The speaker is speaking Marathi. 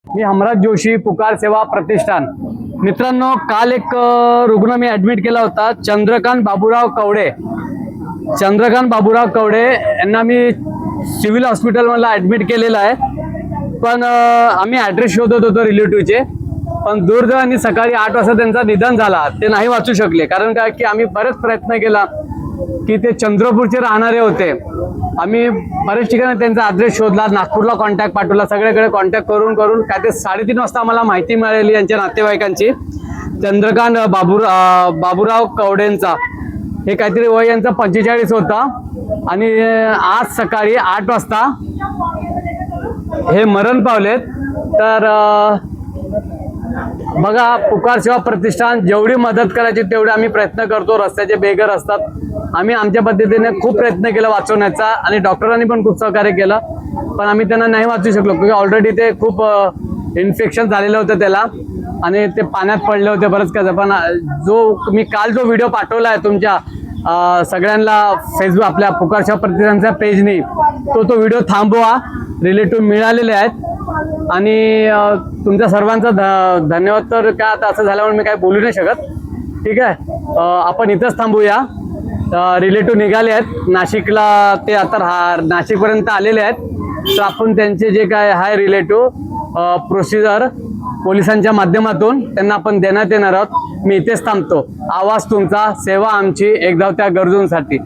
मी हमराज जोशी, पुकार सेवा प्रतिष्ठान. मित्रांनो, काल एक रुग्ण मी ऍडमिट केला होता, चंद्रकांत बाबूराव कवडे. चंद्रकांत बाबूराव कवडे यांना मी सिव्हिल हॉस्पिटलमधला ऍडमिट केलेला आहे. पण आम्ही ॲड्रेस शोधत होतो रिलेटिव्हचे, पण दुर्दैवाने सकाळी 8 वाजता त्यांचा निधन झाला. ते नाही वाचू शकले. कारण काय की आम्ही बरेच प्रयत्न केला की ते चंद्रपूरचे राहणारे होते. आम्ही बरेच ठिकाणी त्यांचा ॲड्रेस शोधला, नागपूरला कॉन्टॅक्ट पाठवला, सगळीकडे कॉन्टॅक्ट करून काय ते 3:30 वाजता आम्हाला माहिती मिळाली यांच्या नातेवाईकांची. चंद्रकांत बाबूराव कवडेंचा हे काहीतरी वय यांचा 45 होता आणि आज सकाळी 8 वाजता हे मरण पावलेत. तर बघा, पुकार सेवा प्रतिष्ठान जेवढी मदत करायची तेवढे आम्ही प्रयत्न करतो. रस्त्याचे बेघर असतात, आम्ही आमच्या पद्धतीने खूप प्रयत्न केला वाचवण्याचा आणि डॉक्टरांनी पण खूप सहकार्य केलं, पण आम्ही त्यांना नाही वाचू शकलो. क्योंकि ऑलरेडी ते खूप इन्फेक्शन झालेलं होतं त्याला आणि ते पाण्यात पडले होते बरंच काय. पण मी काल जो व्हिडिओ पाठवला आहे तुमच्या सगळ्यांना फेसबुक आपल्या पुकार सेवा प्रतिष्ठानच्या पेजनी, तो व्हिडिओ थांबवा. रिलेटिव्ह मिळालेले आहेत आणि तुमच्या सर्वांचा धन्यवाद. तर काय आता असं झाल्यामुळे मी काय बोलू नाही शकत. ठीक आहे, आपण इथंच थांबूया. रिलेटिव्ह निघाले आहेत नाशिकला, ते आता नाशिकपर्यंत आलेले आहेत. तर आपण त्यांचे जे काय आहे रिलेटिव्ह प्रोसिजर पोलिसांच्या माध्यमातून त्यांना आपण देण्यात येणार आहोत. मी इथेच थांबतो. आवाज तुमचा, सेवा आमची, एक धाव त्या गरजूंसाठी.